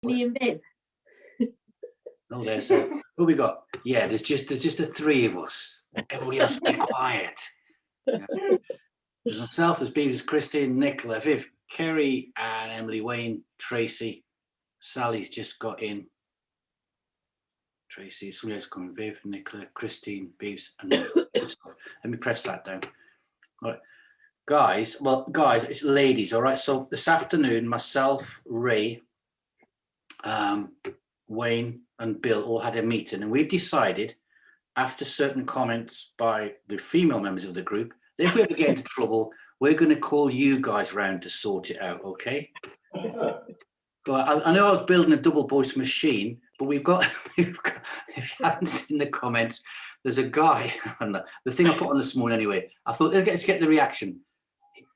Me and Viv. No, there's who we got? Yeah, there's just the three of us. Everybody else be quiet. Yeah. There's myself, there's Beavis, Christine, Nicola, Viv, Kerry, and Emily, Wayne, Tracy. Sally's just got in. Tracy, somebody else coming. Viv, Nicola, Christine, Beavis, and let me press that down. All right. Guys, it's ladies, all right? So this afternoon, myself, Ray, Wayne, and Bill all had a meeting, and we've decided, after certain comments by the female members of the group, that if we ever get into trouble, we're going to call you guys round to sort it out, okay? But I know I was building a double voice machine, but we've got, if you haven't seen the comments, there's a guy, the thing I put on this morning anyway, I thought, let's get the reaction.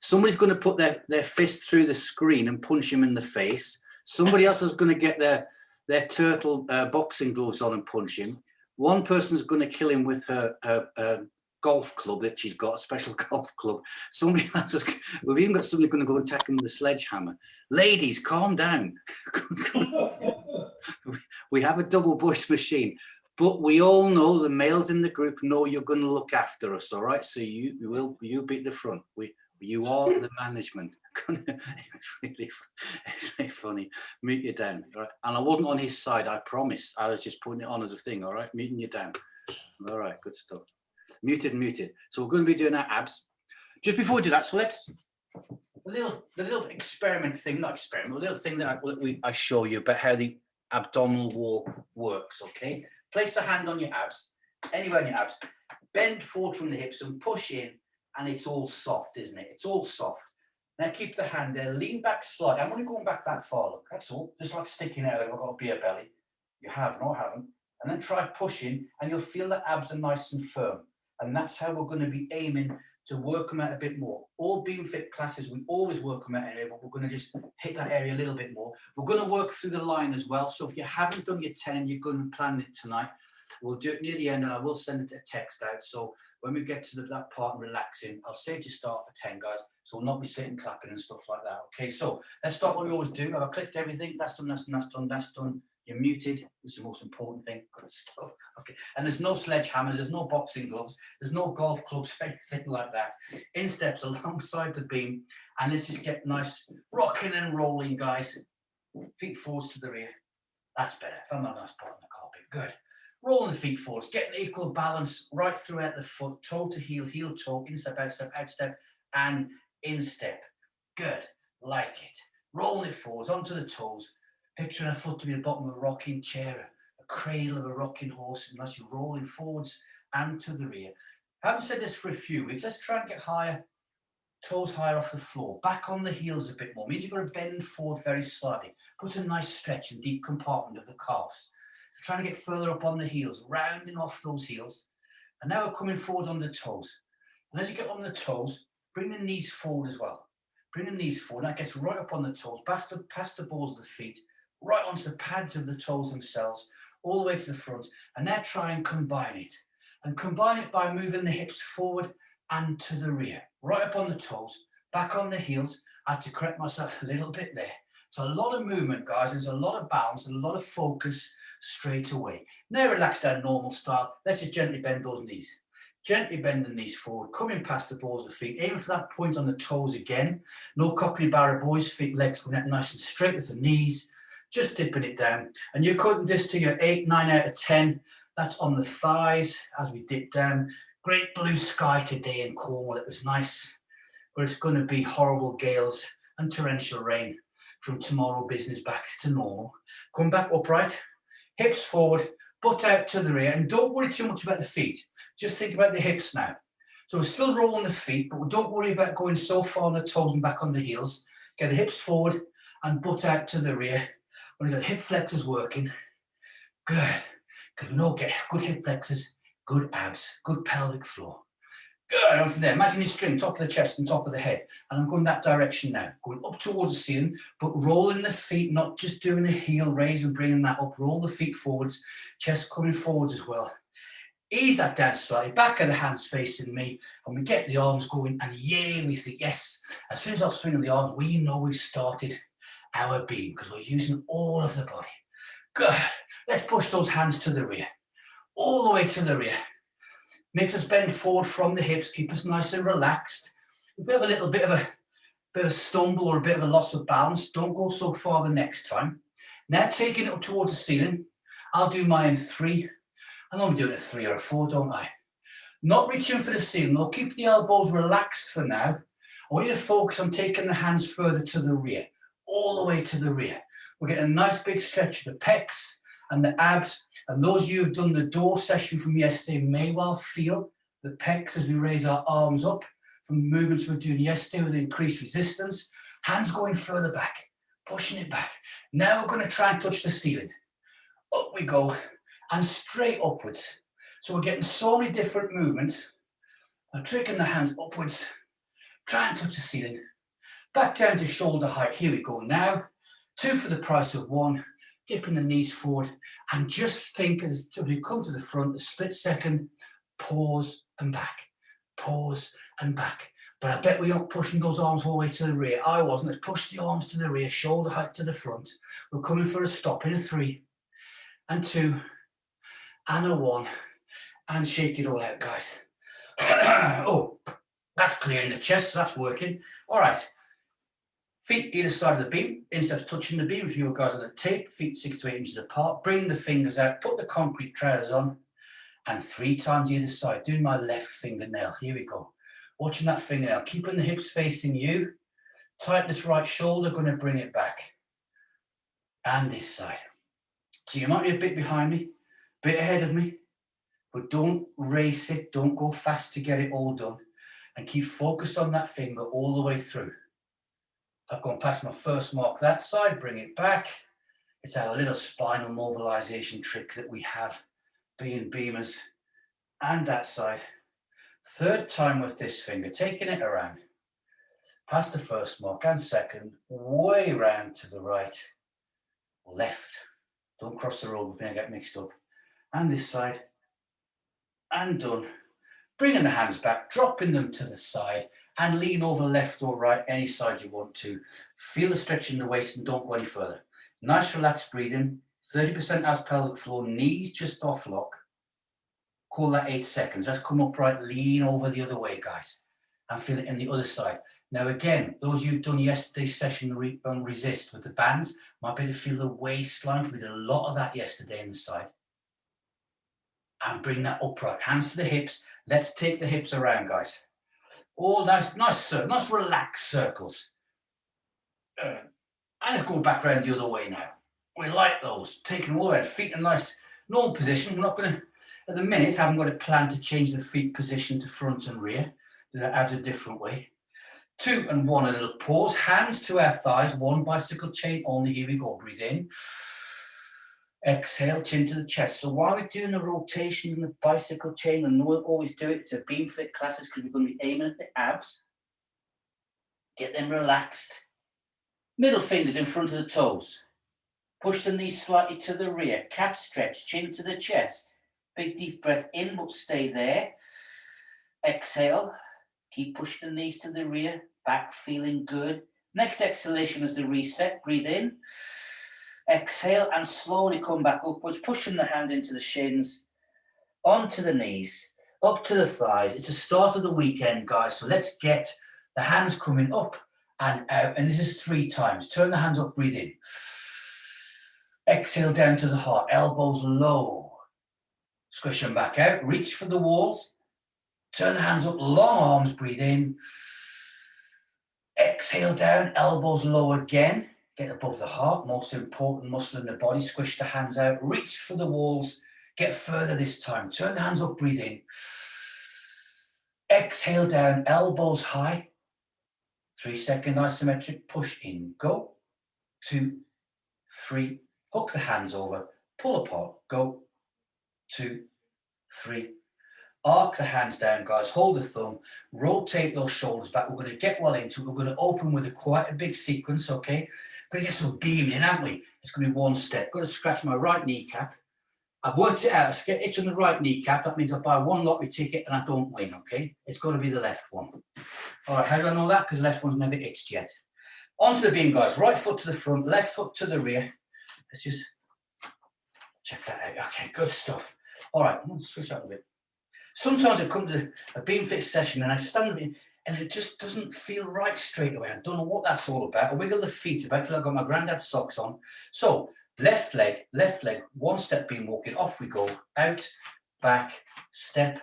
Somebody's going to put their fist through the screen and punch him in the face. Somebody else is going to get their turtle boxing gloves on and punch him. One person's going to kill him with her golf club that she's got, a special golf club. Somebody else is, we've even got somebody going to go and attack him with a sledgehammer. Ladies, calm down. We have a double voice machine, but we all know, the males in the group know you're going to look after us, all right? So you be at the front. You are the management. It's really funny. Mute you down, all right? And I wasn't on his side, I promise. I was just putting it on as a thing, all right? Muting you down. All right, good stuff. Muted. So we're going to be doing our abs. Just before we do that, so let's the little experiment thing, not experiment, a little thing that I show you about how the abdominal wall works. Okay, place a hand on your abs, anywhere on your abs, bend forward from the hips and push in. And it's all soft, isn't it? It's all soft. Now keep the hand there, lean back slightly. I'm only going back that far, look, that's all. Just like sticking out there, I've got a beer belly. You have, no, I haven't. And then try pushing, and you'll feel the abs are nice and firm. And that's how we're going to be aiming to work them out a bit more. All Beamfit classes, we always work them out anyway, but we're going to just hit that area a little bit more. We're going to work through the line as well. So if you haven't done your 10 and you're going to plan it tonight, we'll do it near the end, and I will send it a text out. So when we get to that part and relaxing, I'll say to start for 10, guys. So we'll not be sitting clapping and stuff like that. Okay, so let's start what we always do. I've clicked everything. That's done. You're muted. It's the most important thing. Good stuff. Okay, and there's no sledgehammers. There's no boxing gloves. There's no golf clubs, anything like that. In steps alongside the beam, and let's just get nice rocking and rolling, guys. Feet forwards to the rear. That's better. If I'm on a nice part on the carpet, good. Rolling the feet forwards, getting equal balance right throughout the foot, toe to heel, heel toe, instep, outstep, and instep. Good, like it. Rolling it forwards onto the toes, picturing a foot to be the bottom of a rocking chair, a cradle of a rocking horse, and as you're rolling forwards and to the rear. I haven't said this for a few weeks. Let's try and get higher, toes higher off the floor, back on the heels a bit more. Means you've got to bend forward very slightly. Put a nice stretch and deep compartment of the calves. Trying to get further up on the heels, rounding off those heels. And now we're coming forward on the toes. And as you get on the toes, bring the knees forward as well. Bring the knees forward. That gets right up on the toes, past the balls of the feet, right onto the pads of the toes themselves, all the way to the front. And now try and combine it. And combine it by moving the hips forward and to the rear. Right up on the toes, back on the heels. I had to correct myself a little bit there. It's a lot of movement, guys. There's a lot of balance and a lot of focus straight away. Now relax down normal style. Let's just gently bend those knees. Gently bend the knees forward, coming past the balls of the feet, aiming for that point on the toes again. No cockney barra boys, feet, legs going out nice and straight with the knees. Just dipping it down. And you're cutting this to your 8, 9 out of 10. That's on the thighs as we dip down. Great blue sky today in Cornwall. It was nice, but it's going to be horrible gales and torrential rain from tomorrow business back to normal. Come back upright. Hips forward, butt out to the rear, and don't worry too much about the feet. Just think about the hips now. So we're still rolling the feet, but don't worry about going so far on the toes and back on the heels. Get the hips forward and butt out to the rear. We're going to get hip flexors working. Good. Because we know get good hip flexors, good abs, good pelvic floor. Good, and from there, imagine your string, top of the chest and top of the head. And I'm going that direction now, going up towards the ceiling, but rolling the feet, not just doing a heel raise and bringing that up. Roll the feet forwards, chest coming forwards as well. Ease that down slightly, back of the hands facing me, and we get the arms going, and yay, we think, yes. As soon as I swing the arms, we know we've started our beam, because we're using all of the body. Good. Let's push those hands to the rear, all the way to the rear. Makes us bend forward from the hips, keep us nice and relaxed. If we have a little bit of a stumble or a bit of a loss of balance, don't go so far the next time. Now taking it up towards the ceiling. I'll do mine in 3. I normally do it in 3 or 4, don't I? Not reaching for the ceiling. I'll keep the elbows relaxed for now. I want you to focus on taking the hands further to the rear, all the way to the rear. We're getting a nice big stretch of the pecs and the abs. And those of you who've done the door session from yesterday may well feel the pecs as we raise our arms up from the movements we were doing yesterday with increased resistance. Hands going further back, pushing it back. Now we're going to try and touch the ceiling. Up we go and straight upwards. So we're getting so many different movements. I'm taking the hands upwards, try and touch the ceiling. Back down to shoulder height. Here we go now. 2 for the price of 1. Dipping the knees forward and just think as we come to the front, a split second, pause and back, pause and back. But I bet we aren't pushing those arms all the way to the rear. I wasn't. Let's push the arms to the rear, shoulder height to the front. We're coming for a stop in a 3 and 2 and a 1 and shake it all out, guys. Oh, that's clearing the chest, so that's working. All right. Feet either side of the beam. Instead of touching the beam, if you guys on the tape, feet 6 to 8 inches apart. Bring the fingers out, put the concrete trousers on, and 3 times either side. Doing my left fingernail. Here we go. Watching that fingernail, keeping the hips facing you. Tighten this right shoulder, going to bring it back. And this side. So you might be a bit behind me, a bit ahead of me, but don't race it. Don't go fast to get it all done. And keep focused on that finger all the way through. I've gone past my first mark that side, bring it back. It's our little spinal mobilization trick that we have, being beamers, and that side. 3rd time with this finger, taking it around. Past the first mark and second, way round to the right, left. Don't cross the road, we're going to get mixed up. And this side, and done. Bringing the hands back, dropping them to the side, and lean over left or right, any side you want to. Feel the stretch in the waist and don't go any further. Nice relaxed breathing, 30% abs pelvic floor, knees just off lock. Call that 8 seconds. Let's come upright, lean over the other way, guys. And feel it in the other side. Now again, those you've done yesterday's session on resist with the bands, might be able to feel the waistline. We did a lot of that yesterday in the side. And bring that upright, hands to the hips. Let's take the hips around, guys. All nice relaxed circles. And let's go back around the other way now. We like those. Taking all the way, feet in a nice normal position. We're not going to, at the minute, I haven't got a plan to change the feet position to front and rear. Do the abs a different way. 2 and 1, a little pause. Hands to our thighs, 1 bicycle chain only. Here we go. Breathe in. Exhale, chin to the chest. So while we're doing the rotation and the bicycle chain, and we'll always do it, it's a Beamfit classes because we're going to be aiming at the abs. Get them relaxed. Middle fingers in front of the toes. Push the knees slightly to the rear. Cat stretch, chin to the chest. Big deep breath in, but stay there. Exhale. Keep pushing the knees to the rear. Back feeling good. Next exhalation is the reset. Breathe in. Exhale and slowly come back upwards, pushing the hands into the shins, onto the knees, up to the thighs. It's the start of the weekend, guys, so let's get the hands coming up and out, and this is 3 times. Turn the hands up, breathe in. Exhale down to the heart, elbows low. Squish them back out, reach for the walls. Turn the hands up, long arms, breathe in. Exhale down, elbows low again. Get above the heart, most important muscle in the body. Squish the hands out, reach for the walls. Get further this time. Turn the hands up, breathe in. Exhale down, elbows high. 3-second isometric push in. Go. 2, 3. Hook the hands over. Pull apart. Go. 2, 3. Arc the hands down, guys. Hold the thumb. Rotate those shoulders back. We're going to get well into it. We're going to open with quite a big sequence, okay? We're going to get some beaming in, aren't we? It's going to be 1 step. Got to scratch my right kneecap. I've worked it out. I get itch on the right kneecap. That means I buy 1 lottery ticket and I don't win, okay? It's got to be the left one. All right, how do I know that? Because the left one's never itched yet. Onto the beam, guys. Right foot to the front, left foot to the rear. Let's just check that out. Okay, good stuff. All right, I'm going to switch out a bit. Sometimes I come to a Beamfit session and I stand and it just doesn't feel right straight away. I don't know what that's all about. I wiggle the feet about, I feel like I've got my granddad's socks on. So left leg, one step beam walking, off we go, out, back, step,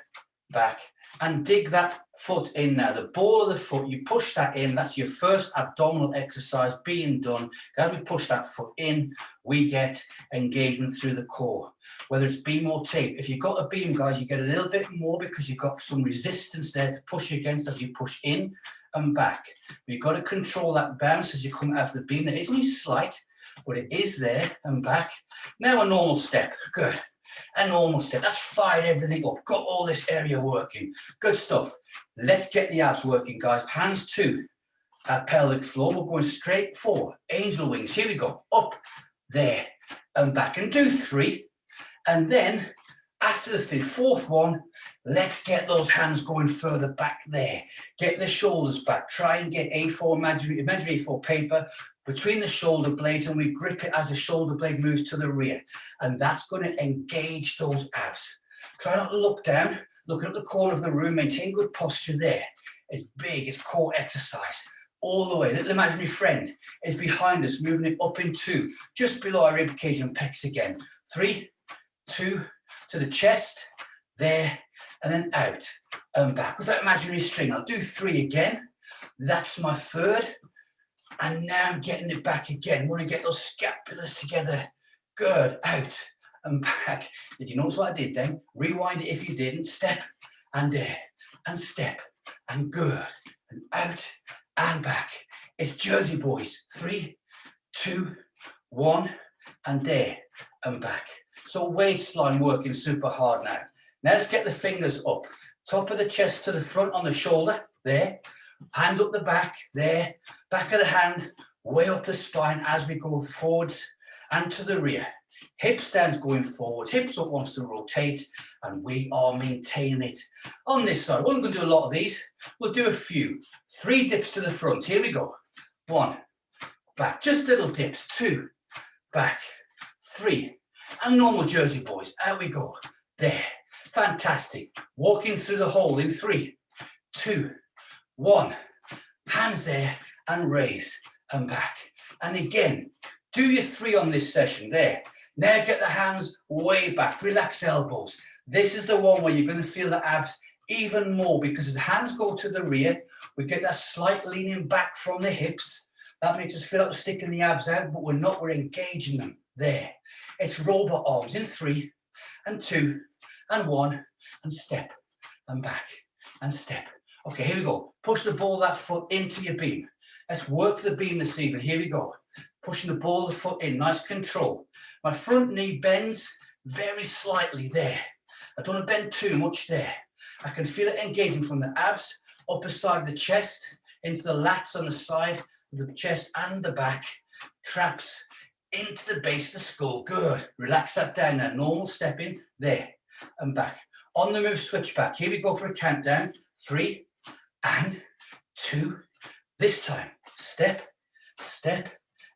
back, and dig that foot in now. The ball of the foot, you push that in, that's your first abdominal exercise being done. As we push that foot in, we get engagement through the core, whether it's beam or tape. If you've got a beam, guys, you get a little bit more because you've got some resistance there to push against as you push in and back. But you've got to control that bounce as you come out of the beam. It's only slight, but it is there and back. Now a normal step, good. A normal step, that's fired everything up, got all this area working, good stuff. Let's get the abs working, guys. Hands to pelvic floor, we're going straight forward, angel wings, here we go, up, there, and back, and do 3, and then after the fourth one, let's get those hands going further back there, get the shoulders back, try and get A4 imaginary A4 paper between the shoulder blades, and we grip it as the shoulder blade moves to the rear. And that's going to engage those abs. Try not to look down, look at the corner of the room, maintain good posture there. It's big, it's core exercise. All the way, little imaginary friend is behind us, moving it up in 2, just below our rib cage and pecs again. 3, 2, to the chest, there, and then out and back. With that imaginary string, I'll do 3 again. That's my third. And now I'm getting it back again. Want to get those scapulars together. Good, out and back. Did you notice what I did then? Rewind it if you didn't. Step and there, and step, and good, and out and back. It's Jersey boys. 3, 2, 1, and there, and back. So waistline working super hard now. Now let's get the fingers up. Top of the chest to the front on the shoulder, there. Hand up the back, there. Back of the hand, way up the spine as we go forwards and to the rear. Hip stands going forward, hips up wants to rotate, and we are maintaining it. On this side, we're not going to do a lot of these. We'll do a few. 3 dips to the front. Here we go. 1, back. Just little dips. 2, back. 3. And normal Jersey boys. Out we go. There. Fantastic. Walking through the hole in 3, 2, 1. Hands there and raise and back. And again, do your 3 on this session there. Now get the hands way back. Relax the elbows. This is the one where you're going to feel the abs even more because as the hands go to the rear, we get that slight leaning back from the hips. That makes us feel like we're sticking the abs out, but we're not. We're engaging them there. It's robot arms in 3 and 2 and 1 and step and back and step. Okay, here we go. Push the ball of that foot into your beam. Let's work the beam this evening. Here we go. Pushing the ball of the foot in. Nice control. My front knee bends very slightly there. I don't want to bend too much there. I can feel it engaging from the abs, upper side of the chest, into the lats on the side of the chest and the back. Traps into the base of the skull. Good. Relax that down now. Normal step in. There. And back. On the move, switch back. Here we go for a countdown. 3 and 2. This time. Step, step,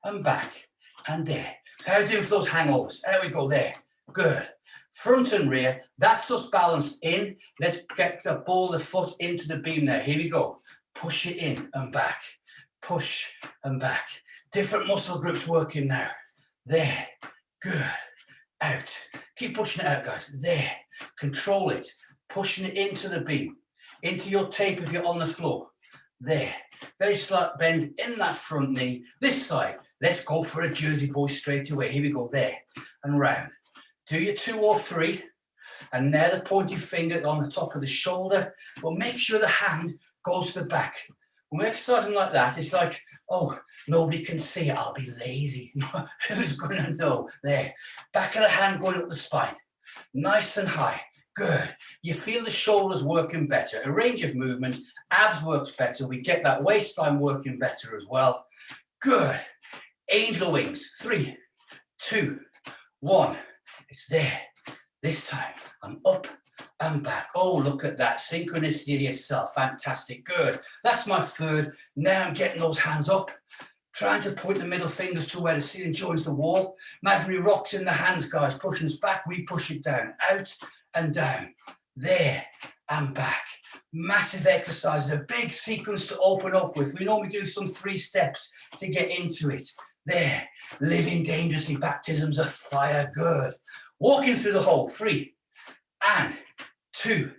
and back. And there. How do we do for those hangovers? There we go. There. Good. Front and rear. That's us balanced in. Let's get the ball of the foot into the beam now. Here we go. Push it in and back. Push and back. Different muscle groups working now. There. Good. Out. Keep pushing it out, guys. There. Control it. Pushing it into the beam. Into your tape if you're on the floor. There. Very slight bend in that front knee. This side. Let's go for a Jersey boy straight away. Here we go. There. And round. Do your 2 or 3. And now the pointy finger on the top of the shoulder. But make sure the hand goes to the back. When we're exercising like that, it's like, oh, nobody can see it. I'll be lazy. Who's going to know? There. Back of the hand going up the spine. Nice and high. Good. You feel the shoulders working better. A range of movement. Abs works better. We get that waistline working better as well. Good. Angel wings. 3, 2, 1. It's there. This time. I'm up and back. Oh, look at that. Synchronicity of yourself. Fantastic. Good. That's my third. Now I'm getting those hands up. Trying to point the middle fingers to where the ceiling joins the wall. Imaginary rocks in the hands, guys. Pushing us back, we push it down. Out and down. There and back. Massive exercises, a big sequence to open up with. We normally do some 3 steps to get into it. There, living dangerously, baptisms of fire, good. Walking through the hole, 3 and 2.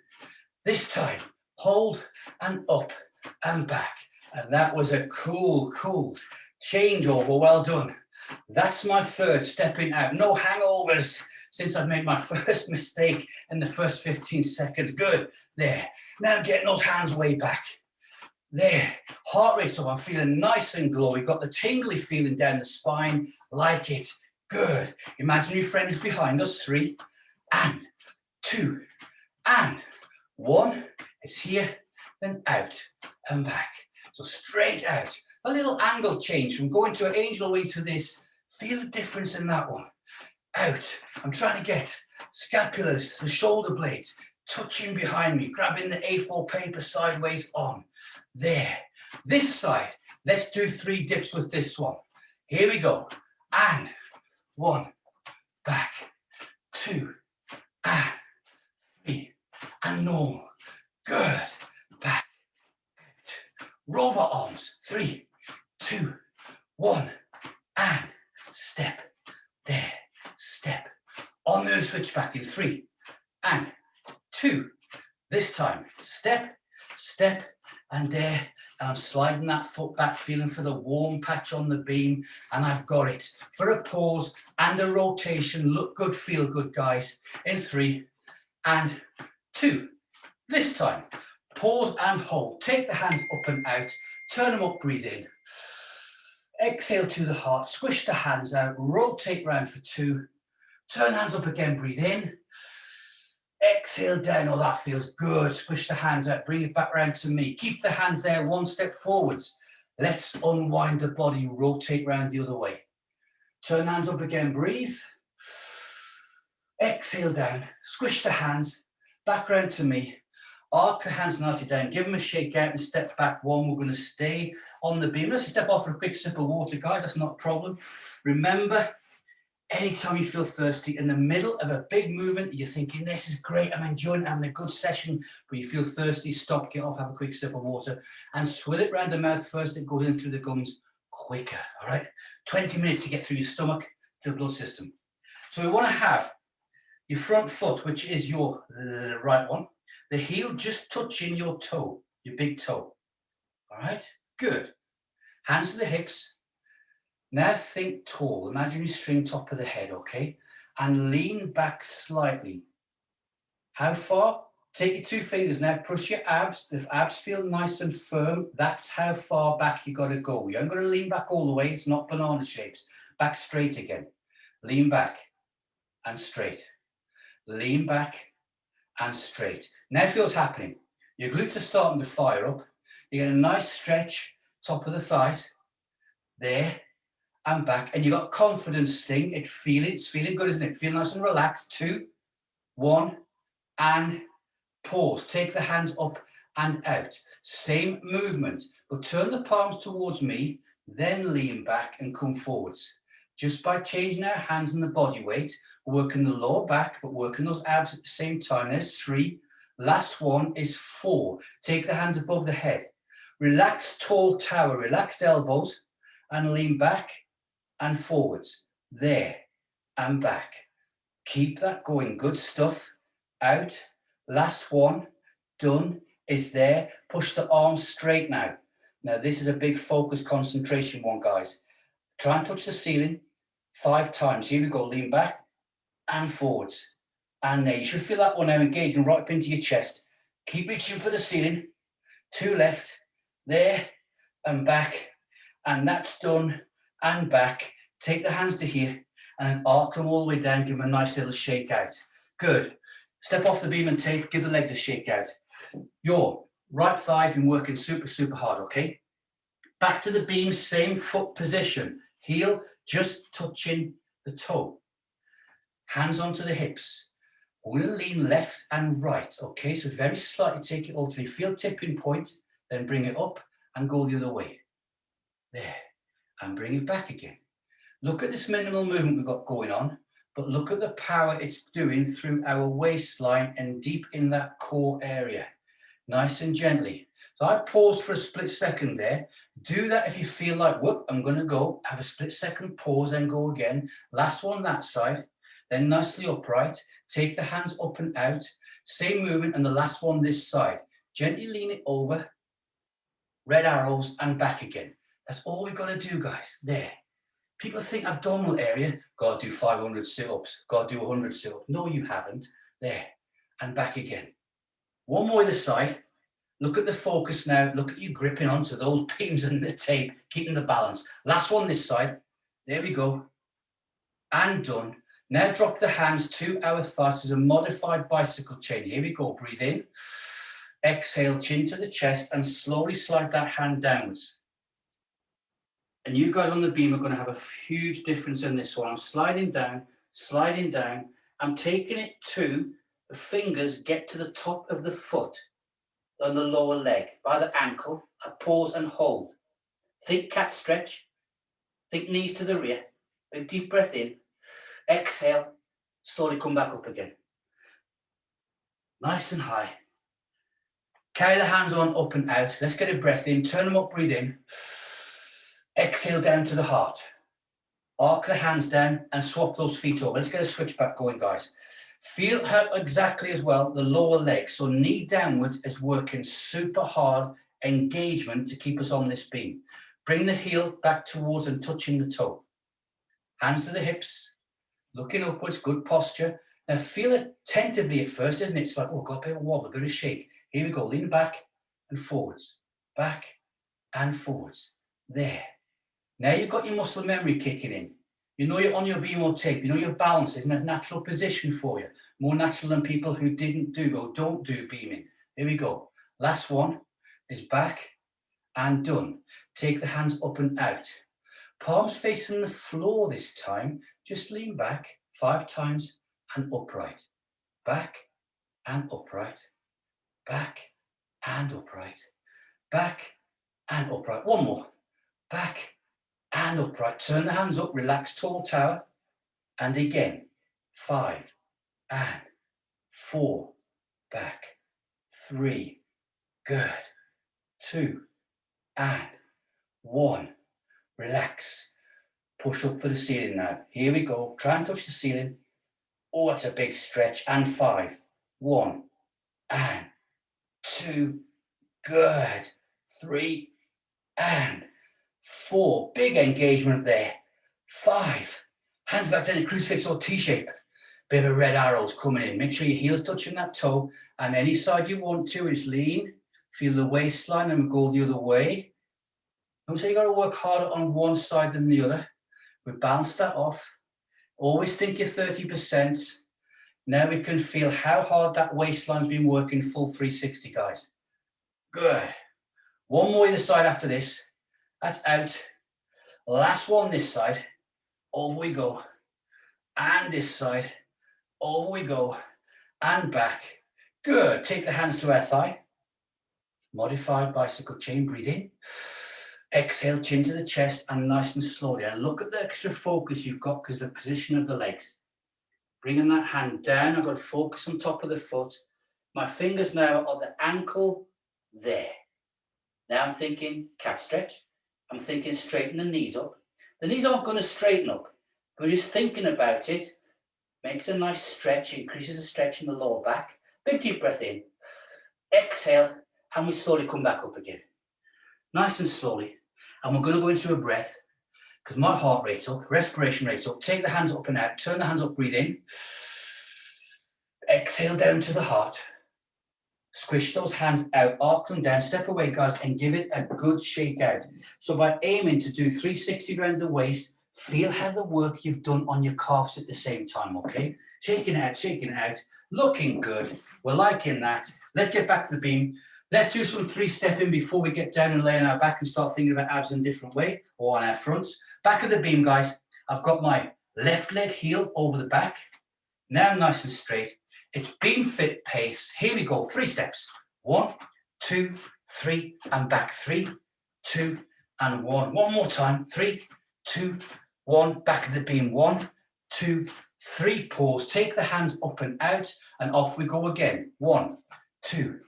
This time, hold and up and back. And that was a cool changeover, well done. That's my 3rd, stepping out. No hangovers since I've made my first mistake in the first 15 seconds. Good, there. Now getting those hands way back. There, heart rate's up, I'm feeling nice and glowy. Got the tingly feeling down the spine, like it. Good. Imaginary friend is behind us, 3 and 2 and 1. It's here, then out and back. So straight out. A little angle change from going to an angel wing to this. Feel the difference in that one. Out. I'm trying to get scapulars, the shoulder blades, touching behind me, grabbing the A4 paper sideways on. There. This side, let's do 3 dips with this one. Here we go. And 1, back, 2, and 3, and normal. Good. Back. Robot arms, 3, 2, 1, and step. There. Step. On the switchback in 3 and 2. This time, step, step, and there. And I'm sliding that foot back, feeling for the warm patch on the beam, and I've got it. For a pause and a rotation, look good, feel good, guys. In 3 and 2. This time, pause and hold. Take the hands up and out. Turn them up, breathe in. Exhale to the heart, squish the hands out, rotate round for 2. Turn the hands up again, breathe in. Exhale down, oh that feels good. Squish the hands out, bring it back round to me. Keep the hands there, 1 step forwards. Let's unwind the body, rotate round the other way. Turn hands up again, breathe. Exhale down, squish the hands, back round to me. Arc the hands nicely down, give them a shake out and step back 1. We're going to stay on the beam. Let's step off for a quick sip of water, guys, that's not a problem. Remember, anytime you feel thirsty, in the middle of a big movement, you're thinking, this is great, I'm enjoying having a good session, but you feel thirsty, stop, get off, have a quick sip of water, and swill it around the mouth first, it goes in through the gums quicker, all right? 20 minutes to get through your stomach to the blood system. So we want to have your front foot, which is your right one, the heel just touching your toe, your big toe, all right? Good. Hands to the hips. Now think tall, imaginary string top of the head, okay? And lean back slightly. How far? Take your 2 fingers now, push your abs. If abs feel nice and firm, that's how far back you gotta go. You aren't gonna lean back all the way, it's not banana shapes. Back straight again. Lean back and straight. Lean back and straight. Now feel what's happening. Your glutes are starting to fire up. You get a nice stretch, top of the thighs. There. And back, and you got confidence sting. It's feeling good, isn't it? Feel nice and relaxed. 2, 1, and pause. Take the hands up and out. Same movement, but turn the palms towards me, then lean back and come forwards. Just by changing our hands and the body weight, working the lower back, but working those abs at the same time. There's 3. Last one is 4. Take the hands above the head. Relaxed tall tower, relaxed elbows, and lean back and forwards, there and back. Keep that going, good stuff. Out, last one, done, is there. Push the arms straight now. Now this is a big focus concentration one, guys. Try and touch the ceiling 5 times. Here we go, lean back and forwards. And there, you should feel that one now engaging right up into your chest. Keep reaching for the ceiling. 2 left, there and back. And that's done. And back, take the hands to here and arc them all the way down, give them a nice little shake out. Good. Step off the beam and tape, give the legs a shake out. Your right thigh's been working super hard, okay? Back to the beam, same foot position. Heel just touching the toe. Hands onto the hips. We're going to lean left and right, okay? So very slightly take it over till you feel tipping point, then bring it up and go the other way. There. and bring it back again. Look at this minimal movement we've got going on, but look at the power it's doing through our waistline and deep in that core area. Nice and gently. So I paused for a split second there. Do that if you feel like, whoop, I'm going to go. Have a split second pause, then go again. Last one that side. Then nicely upright. Take the hands up and out. Same movement, and the last one this side. Gently lean it over. Red arrows and back again. That's all we've got to do, guys. There. People think abdominal area, got to do 500 sit-ups, got to do 100 sit-ups. No, you haven't. There. And back again. One more this side. Look at the focus now. Look at you gripping onto those beams and the tape, keeping the balance. Last one this side. There we go. And done. Now drop the hands to our thighs as a modified bicycle chain. Here we go. Breathe in. Exhale, chin to the chest, and slowly slide that hand downwards. And you guys on the beam are going to have a huge difference in this one. I'm sliding down, sliding down. I'm taking it to the fingers, get to the top of the foot on the lower leg. By the ankle, I pause and hold. Think cat stretch. Think knees to the rear. Big deep breath in. Exhale, slowly come back up again. Nice and high. Carry the hands on up and out. Let's get a breath in. Turn them up, breathe in. Exhale down to the heart. Arc the hands down and swap those feet over. Let's get a switch back going, guys. Feel how exactly as well the lower leg. So knee downwards is working super hard engagement to keep us on this beam. Bring the heel back towards and touching the toe. Hands to the hips. Looking upwards, good posture. Now feel it tentatively at first, isn't it? It's like, oh, got a bit of wobble, a bit of shake. Here we go. Lean back and forwards. Back and forwards. There. Now you've got your muscle memory kicking in. You know you're on your beam or tape. You know your balance is in a natural position for you. More natural than people who didn't do or don't do beaming. Here we go. Last one is back and done. Take the hands up and out. Palms facing the floor this time. Just lean back 5 times and upright. Back and upright. Back and upright. Back and upright. One more. Back and upright. Turn the hands up. Relax, tall tower. And again. 5 and 4. Back. 3. Good. 2 and 1. Relax. Push up for the ceiling now. Here we go. Try and touch the ceiling. Oh, it's a big stretch. And 5. 1 and 2. Good. 3 and 4. Big engagement there. 5. Hands back down in crucifix or T-shape. Bit of red arrows coming in. Make sure your heel's touching that toe. And any side you want to, just lean. Feel the waistline and go the other way. Don't say you got to work harder on one side than the other. We balance that off. Always think you're 30%. Now we can feel how hard that waistline's been working full 360, guys. Good. One more either side after this. That's out. Last one this side. Over we go. And this side. Over we go. And back. Good. Take the hands to our thigh. Modified bicycle chain. Breathe in. Exhale, chin to the chest, and nice and slowly. And look at the extra focus you've got because of the position of the legs. Bringing that hand down. I've got to focus on top of the foot. My fingers now are the ankle there. Now I'm thinking cat stretch. I'm thinking straighten the knees up. The knees aren't going to straighten up, but just thinking about it makes a nice stretch, increases the stretch in the lower back. Big deep breath in. Exhale, and we slowly come back up again. Nice and slowly. And we're going to go into a breath because my heart rate's up, respiration rate's up. Take the hands up and out. Turn the hands up, breathe in. Exhale down to the heart. Squish those hands out, arc them down, step away, guys, and give it a good shake out. So by aiming to do 360 around the waist, feel how the work you've done on your calves at the same time, okay? Shaking it out, looking good. We're liking that. Let's get back to the beam. Let's do some 3-stepping before we get down and lay on our back and start thinking about abs in a different way, or on our fronts. Back of the beam, guys. I've got my left leg heel over the back. Now nice and straight. It's Beamfit pace. Here we go. 3 steps. 1, 2, 3, and back. 3, 2, and 1. One more time. 3, 2, 1. Back of the beam. 1, 2, 3. Pause. Take the hands up and out, and off we go again. 1, 2,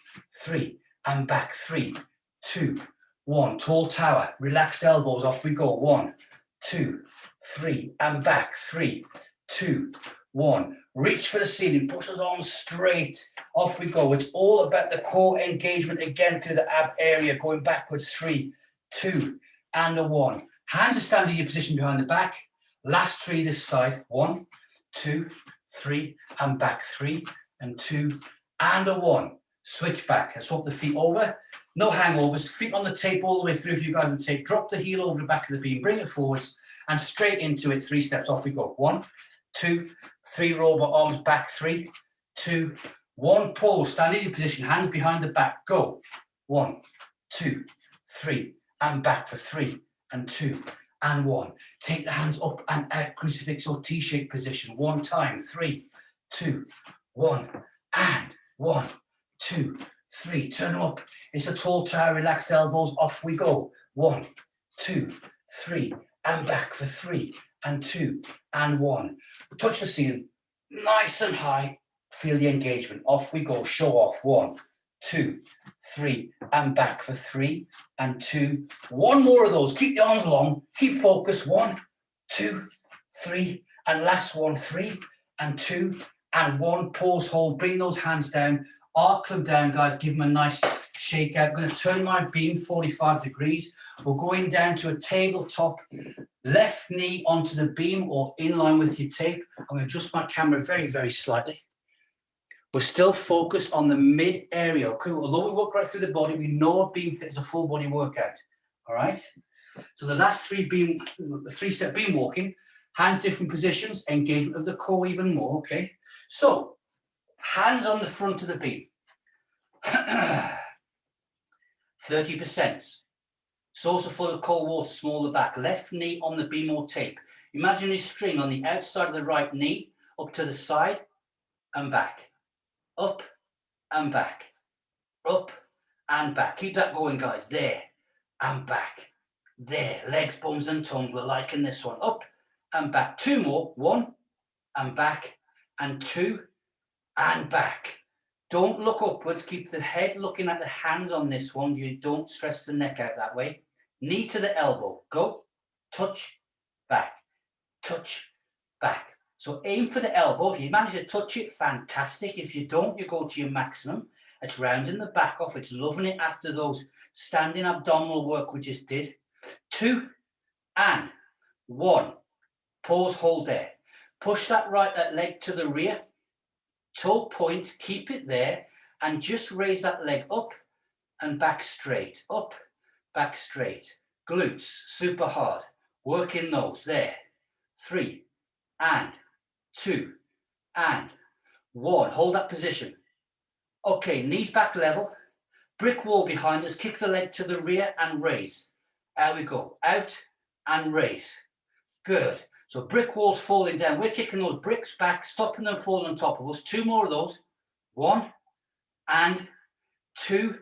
3, and back. 3, 2, 1. Tall tower. Relaxed elbows. Off we go. 1, 2, 3, and back. 3, 2, 1. Reach for the ceiling. Push those arms straight. Off we go. It's all about the core engagement again through the ab area. Going backwards. 3, 2, and a 1. Hands are standing in your position behind the back. Last 3 this side. 1, 2, 3, and back. 3 and 2 and a 1. Switch back and swap the feet over. No hangovers. Feet on the tape all the way through for you guys on the tape. Drop the heel over the back of the beam. Bring it forwards and straight into it. 3 steps. Off we go. 1, 2, 3. Robot arms back. 3, 2, 1. Pause. Stand in your position. Hands behind the back. Go. 1, 2, 3, and back for 3 and 2 and 1. Take the hands up and out. Crucifix or T-shaped position. 1 time. 3, 2, 1, and 1, 2, 3. Turn them up. It's a tall tower. Relaxed elbows. Off we go. 1, 2, 3, and back for 3 and 2 and 1. Touch the ceiling. Nice and high. Feel the engagement. Off we go. Show off. 1, 2, 3, and back for 3 and 2. 1 more of those. Keep the arms long. Keep focus. 1, 2, 3, and last one. 3 and 2 and 1. Pause, hold. Bring those hands down. Arc them down, guys. Give them a nice shake out. I'm going to turn my beam 45 degrees. We're going down to a tabletop. Left knee onto the beam or in line with your tape. I'm going to adjust my camera very, very slightly. We're still focused on the mid area. Okay? Although we work right through the body, we know a Beamfit is a full body workout. All right. So the last 3-step beam walking, hands different positions, engagement of the core even more. Okay. So hands on the front of the beam. 30%. Saucer full of cold water, smaller back. Left knee on the beam or tape. Imaginary string on the outside of the right knee, up to the side and back. Up and back. Up and back. Keep that going, guys. There and back. There. Legs, bones and tongues. We're liking this one. Up and back. 2 more. 1 and back. And 2 and back. Don't look upwards. Keep the head looking at the hands on this one. You don't stress the neck out that way. Knee to the elbow. Go. Touch. Back. Touch. Back. So aim for the elbow. If you manage to touch it, fantastic. If you don't, you go to your maximum. It's rounding the back off. It's loving it after those standing abdominal work we just did. 2 and 1. Pause, hold there. Push that leg to the rear. Toe point, keep it there. And just raise that leg up and back straight. Up, back straight. Glutes, super hard. Working those, there. 3 and 2 and 1. Hold that position. Okay, knees back level. Brick wall behind us. Kick the leg to the rear and raise. There we go. Out and raise. Good. So brick walls falling down. We're kicking those bricks back, stopping them falling on top of us. 2 more of those. 1 and 2.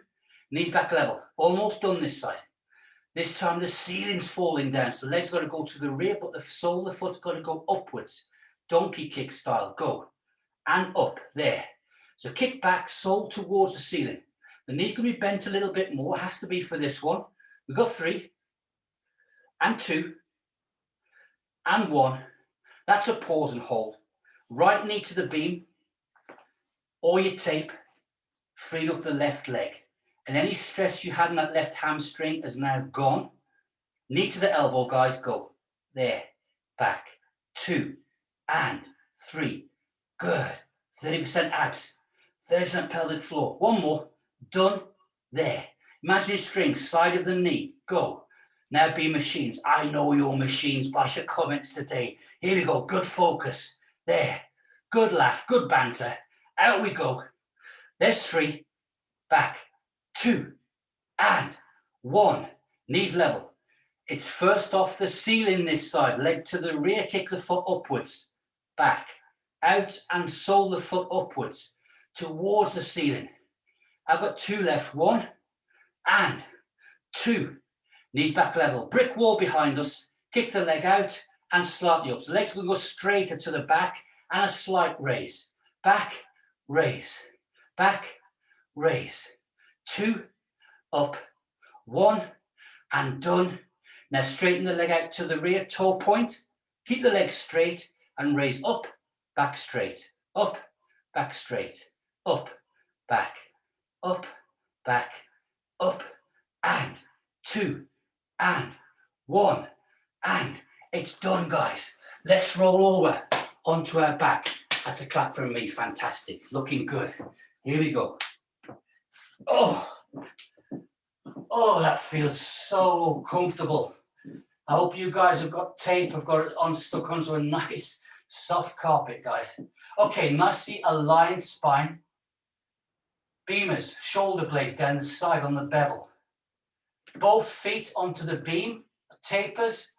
Knees back level. Almost done this side. This time the ceiling's falling down. So the leg's got to go to the rear, but the sole of the foot's got to go upwards. Donkey kick style. Go. And up. There. So kick back, sole towards the ceiling. The knee can be bent a little bit more. It has to be for this one. We've got 3 and 2 and 1. That's a pause and hold. Right knee to the beam or your tape. Freeing up the left leg. And any stress you had in that left hamstring is now gone. Knee to the elbow, guys. Go. There. Back. 2 and 3. Good. 30% abs. 30% pelvic floor. 1 more. Done. There. Imaginary string, side of the knee. Go. Now be machines. I know your machines by your comments today. Here we go. Good focus. There. Good laugh. Good banter. Out we go. There's 3. Back. 2 and 1. Knees level. It's first off the ceiling this side. Leg to the rear. Kick the foot upwards. Back. Out and sole the foot upwards. Towards the ceiling. I've got 2 left. 1 and 2. Knees back level. Brick wall behind us. Kick the leg out and slightly up. The legs will go straighter to the back and a slight raise. Back, raise. Back, raise. 2, up. 1, and done. Now straighten the leg out to the rear, toe point. Keep the leg straight and raise up, back straight, up, back straight, up, back, up, back, up, and 2, and 1, and it's done, guys. Let's roll over onto our back. That's a clap from me. Fantastic. Looking good. Here we go. Oh, that feels so comfortable. I hope you guys have got tape. I've got it on, stuck onto a nice soft carpet, guys. Okay, nicely aligned spine. Beamers, shoulder blades down the side on the bevel. Both feet onto the beam, tapers,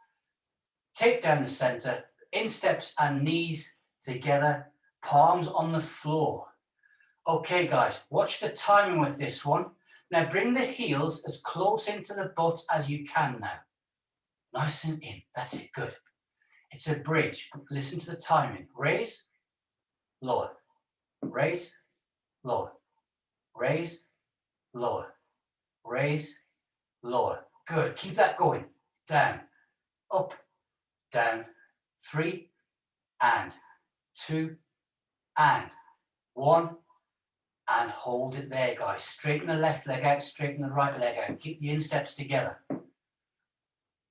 tape down the center, insteps and knees together, palms on the floor. Okay, guys, watch the timing with this one. Now bring the heels as close into the butt as you can now. Nice and in. That's it. Good. It's a bridge. Listen to the timing. Raise, lower. Raise, lower. Raise, lower. Raise, lower. Good. Keep that going. Down, up, down. 3, and 2, and 1, and hold it there, guys. Straighten the left leg out, straighten the right leg out. Keep the insteps together.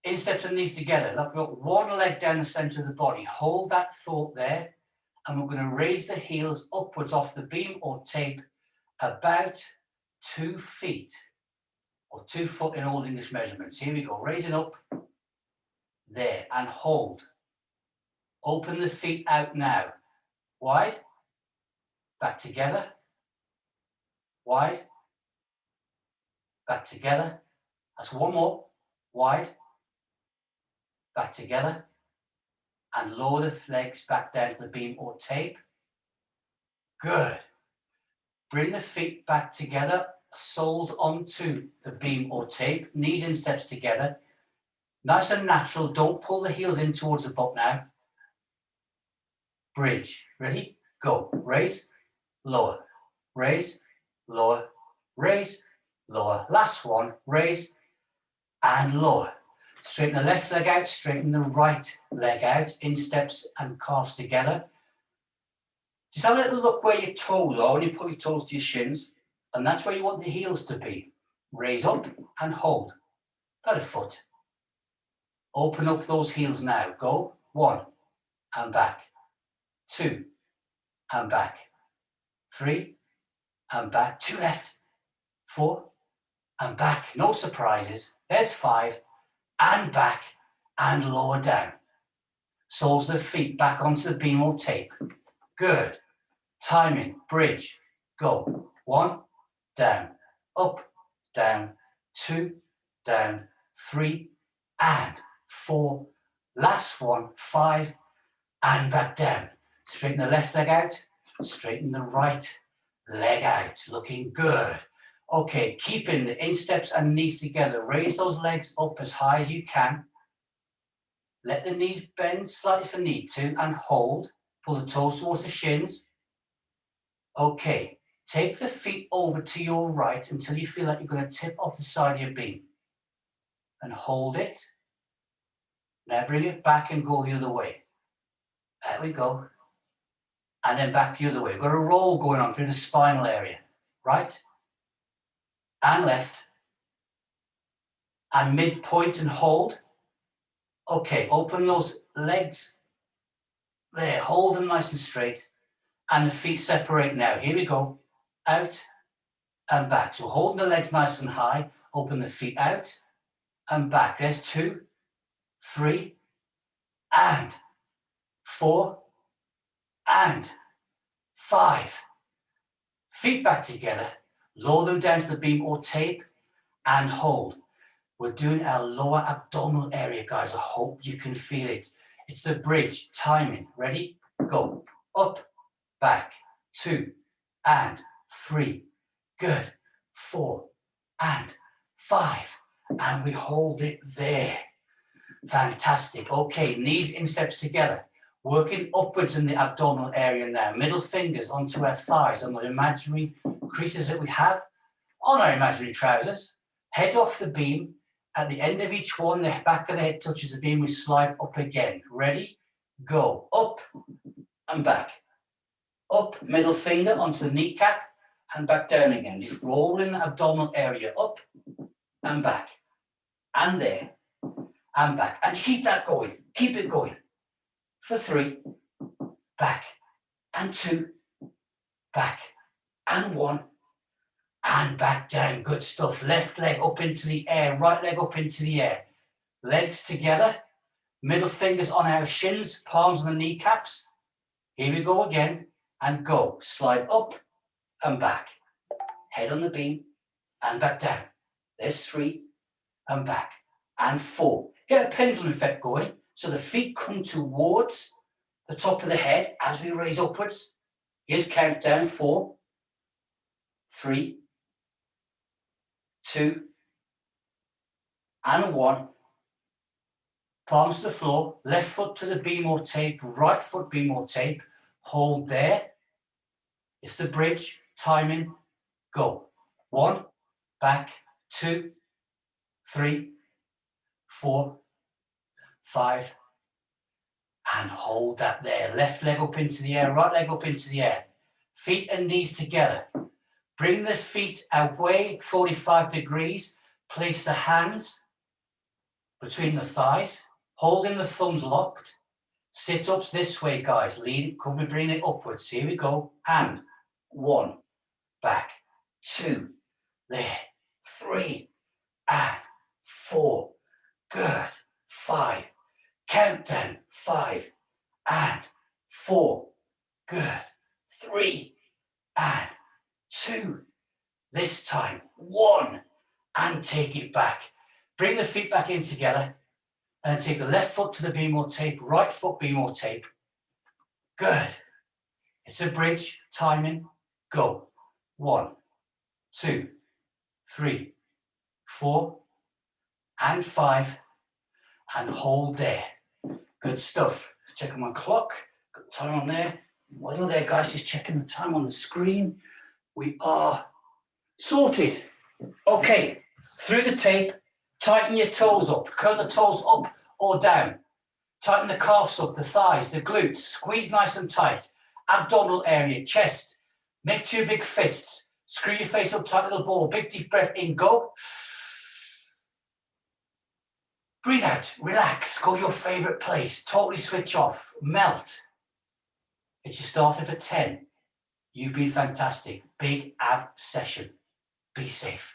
Insteps and knees together. Look, we've got one leg down the center of the body. Hold that thought there. And we're going to raise the heels upwards off the beam or tape about 2 feet or 2 foot in Old English measurements. Here we go. Raise it up there and hold. Open the feet out now. Wide. Back together. Wide. Back together. That's one more. Wide. Back together, and lower the legs back down to the beam or tape. Good. Bring the feet back together, soles onto the beam or tape, knees and steps together. Nice and natural. Don't pull the heels in towards the butt now. Bridge. Ready? Go. Raise, lower, raise, lower, raise, lower. Last one. Raise and lower. Straighten the left leg out, straighten the right leg out, insteps and calves together. Just have a little look where your toes are when you pull your toes to your shins, and that's where you want the heels to be. Raise up and hold, about a foot. Open up those heels now. Go. 1, and back. 2, and back. 3, and back. 2 left. 4, and back. No surprises. There's 5. And back and lower down. Soles of the feet back onto the beam or tape. Good. Timing, bridge, go. 1, down, up, down, 2, down, 3, and 4. Last one, 5, and back down. Straighten the left leg out, straighten the right leg out. Looking good. Okay, keeping the insteps and knees together. Raise those legs up as high as you can. Let the knees bend slightly if you need to and hold. Pull the toes towards the shins. Okay, take the feet over to your right until you feel like you're going to tip off the side of your beam. And hold it. Now bring it back and go the other way. There we go. And then back the other way. We've got a roll going on through the spinal area. Right? And left, and midpoint and hold. Okay, open those legs there, hold them nice and straight, and the feet separate now. Here we go, out and back. So holding the legs nice and high, open the feet out and back. There's 2, 3, and 4, and 5. Feet back together. Lower them down to the beam or tape and hold. We're doing our lower abdominal area, guys. I hope you can feel it. It's the bridge. Timing. Ready? Go. Up, back. 2, and 3. Good. 4, and 5, and we hold it there. Fantastic. Okay, knees in steps together. Working upwards in the abdominal area now. Middle fingers onto our thighs on the imaginary creases that we have on our imaginary trousers. Head off the beam. At the end of each one, the back of the head touches the beam. We slide up again. Ready? Go. Up and back. Up, middle finger onto the kneecap and back down again. Just rolling the abdominal area up and back. And there. And back. And keep that going. Keep it going. For 3. Back. And 2. Back. And 1. And back down. Good stuff. Left leg up into the air. Right leg up into the air. Legs together. Middle fingers on our shins. Palms on the kneecaps. Here we go again. And go. Slide up and back. Head on the beam. And back down. There's 3. And back. And 4. Get a pendulum effect going. So the feet come towards the top of the head as we raise upwards. Here's countdown. 4. 3. 2 and 1. Palms to the floor, left foot to the beam or tape, right foot beam or tape. Hold there. It's the bridge. Timing. Go. 1. Back. 2. 3. 4. 5. And hold that there. Left leg up into the air, right leg up into the air. Feet and knees together. Bring the feet away 45 degrees. Place the hands between the thighs, holding the thumbs locked. Sit-ups this way, guys. Lead, could we bring it upwards? Here we go. And 1, back, 2, there, 3, and 4. Good. 5. Countdown. 5 and 4. Good. 3 and 2. This time 1 and take it back. Bring the feet back in together and take the left foot to the beam or tape, right foot beam or tape. Good. It's a bridge. Timing. Go. 1, 2, 3, 4 and 5 and hold there. Good stuff. Checking my clock. Got time on there. While you're there, guys, just checking the time on the screen. We are sorted. Okay, through the tape, tighten your toes up. Curl the toes up or down. Tighten the calves up, the thighs, the glutes. Squeeze nice and tight. Abdominal area, chest. Make 2 big fists. Screw your face up tight, little ball. Big deep breath in, go. Breathe out, relax, go to your favorite place. Totally switch off, melt. It's your starter for 10. You've been fantastic. Big ab session. Be safe.